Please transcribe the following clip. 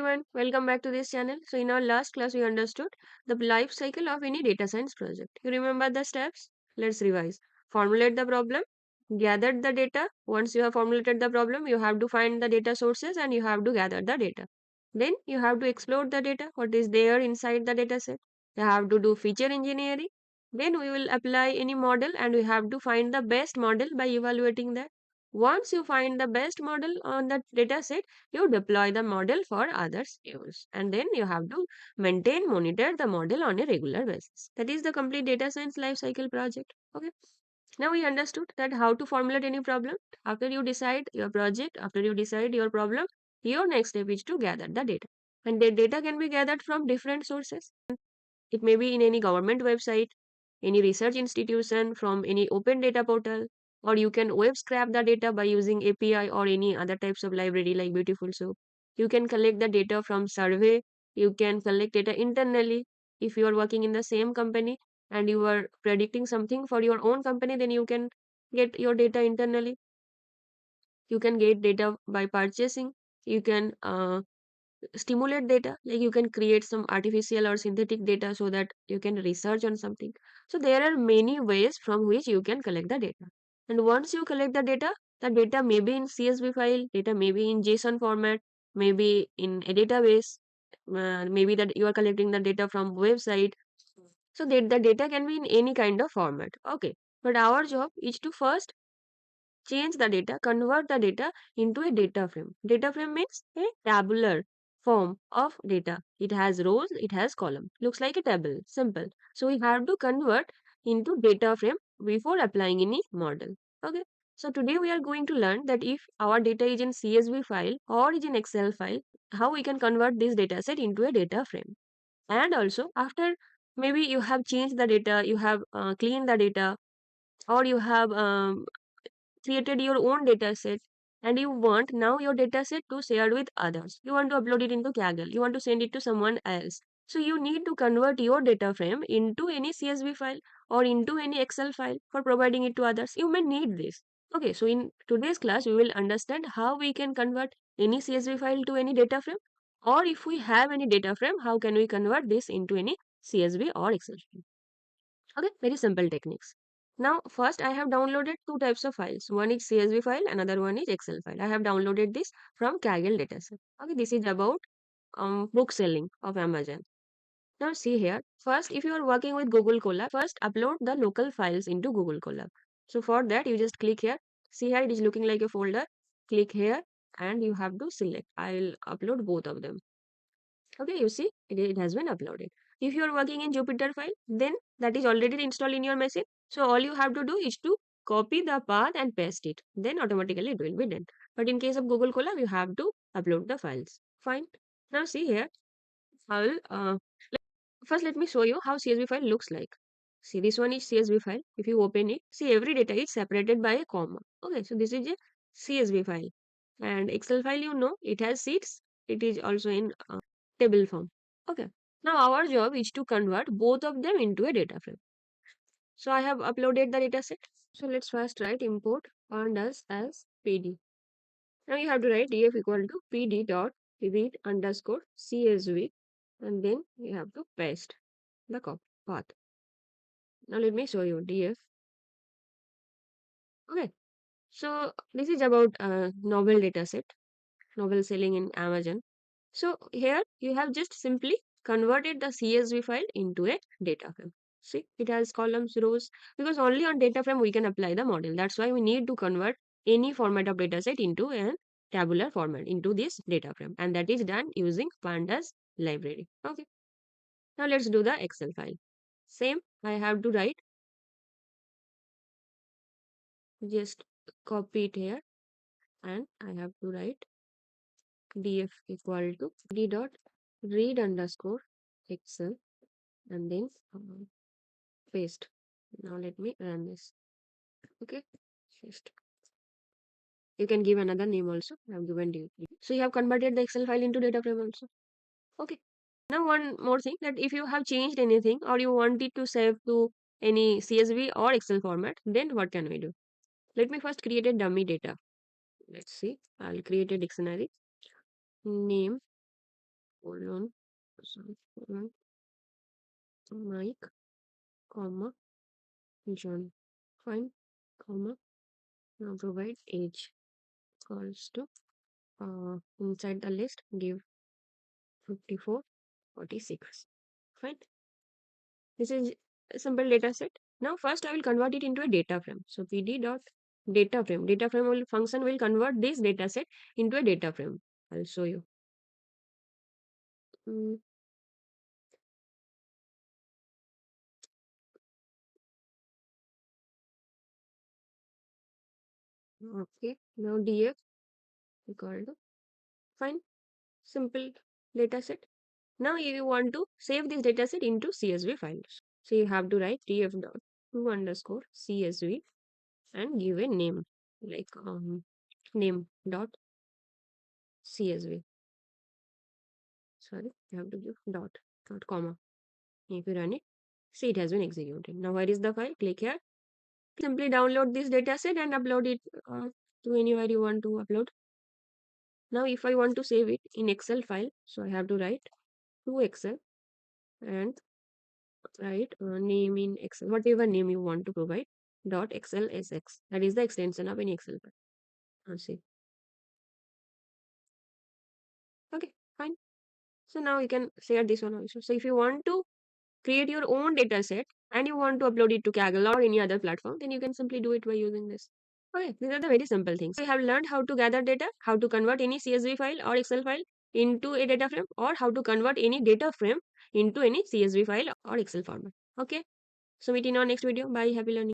everyone, welcome back to this channel. So in our last class we understood the life cycle of any data science project. You remember the steps? Let's revise. Formulate the problem, gather the data. Once you have formulated the problem, you have to find the data sources and you have to gather the data. Then you have to explore the data, what is there inside the data set. You have to do feature engineering. Then we will apply any model and we have to find the best model by evaluating that. Once you find the best model on the data set, you deploy the model for others use, and then you have to monitor the model on a regular basis. That is the complete data science lifecycle project. Okay, now we understood that how to formulate any problem. After you decide your project, after you decide your problem, your next step is to gather the data, and the data can be gathered from different sources. It may be in any government website, any research institution, from any open data portal, or you can web scrap the data by using API or any other types of library like Beautiful Soup. You can collect the data from survey. You can collect data internally. If you are working in the same company and you are predicting something for your own company, then you can get your data internally. You can get data by purchasing. You can stimulate data, like you can create some artificial or synthetic data so that you can research on something. So there are many ways from which you can collect the data, and once you collect the data may be in CSV file, data may be in JSON format, maybe in a database, maybe that you are collecting the data from website. So the data can be in any kind of format. Okay, but our job is to first change the data, convert the data into a data frame. Data frame means a tabular form of data. It has rows, it has column. Looks like a table. Simple. So we have to convert into data frame before applying any model. Okay. So today we are going to learn that if our data is in CSV file or is in Excel file, how we can convert this data set into a data frame. And also after maybe you have changed the data, you have cleaned the data, or you have created your own data set, and you want now your data set to share with others. You want to upload it into Kaggle. You want to send it to someone else. So you need to convert your data frame into any CSV file or into any Excel file for providing it to others. You may need this. Okay, so in today's class, we will understand how we can convert any CSV file to any data frame, or if we have any data frame, how can we convert this into any CSV or Excel file. Okay, very simple techniques. Now, first I have downloaded two types of files. One is CSV file, another one is Excel file. I have downloaded this from Kaggle dataset. Okay, this is about book selling of Amazon. Now see here, first if you are working with Google Colab, first upload the local files into Google Colab. So for that you just click here. See here, it is looking like a folder. Click here and you have to select. I'll upload both of them. Okay, you see, it has been uploaded. If you are working in Jupyter file, then that is already installed in your machine. So all you have to do is to copy the path and paste it. Then automatically it will be done. But in case of Google Colab, you have to upload the files. Fine. Now see here, I will first let me show you how CSV file looks like. See, this one is CSV file. If you open it, see every data is separated by a comma. Okay, so this is a CSV file. And Excel file, you know, it has sheets. It is also in table form. Okay. Now our job is to convert both of them into a data frame. So I have uploaded the data set. So let's first write import pandas as pd. Now you have to write df equal to pd dot read underscore csv, and then you have to paste the path. Now let me show you df. Okay. So this is about novel data set, novel selling in Amazon. So here you have just simply converted the CSV file into a data frame. See, it has columns, rows, because only on data frame we can apply the model. That's why we need to convert any format of dataset into a tabular format, into this data frame. And that is done using pandas library. Okay. Now let's do the Excel file. Same, I have to write, just copy it here, and I have to write df equal to d dot read underscore Excel, and then paste. Now let me run this. Okay, paste. You can give another name also. I have given you. So you have converted the Excel file into data frame also. Okay. Now one more thing, that if you have changed anything or you want it to save to any CSV or Excel format, then what can we do? Let me first create a dummy data. Let's see. I'll create a dictionary. Name colon, sorry, colon, Mike, comma, John. Fine, comma. Now provide age equals to inside the list give 54, 46. Fine. This is a simple data set. Now first I will convert it into a data frame. So pd dot data frame. Data frame will function will convert this data set into a data frame. I'll show you. Mm, okay. Now df equal to fine. Simple data set. Now you want to save this data set into CSV files. So you have to write df dot to underscore CSV and give a name like name dot CSV. Sorry, you have to give dot comma. If you run it, see it has been executed. Now where is the file? Click here. Simply download this dataset and upload it to anywhere you want to upload. Now if I want to save it in Excel file, so I have to write to Excel and write name in Excel, whatever name you want to provide, dot XLSX. That is the extension of any Excel file. See. Okay, fine. So now you can share this one also. So if you want to create your own data set and you want to upload it to Kaggle or any other platform, then you can simply do it by using this. Okay, these are the very simple things. We have learned how to gather data, how to convert any CSV file or Excel file into a data frame, or how to convert any data frame into any CSV file or Excel format. Okay, so meet in our next video. Bye, happy learning.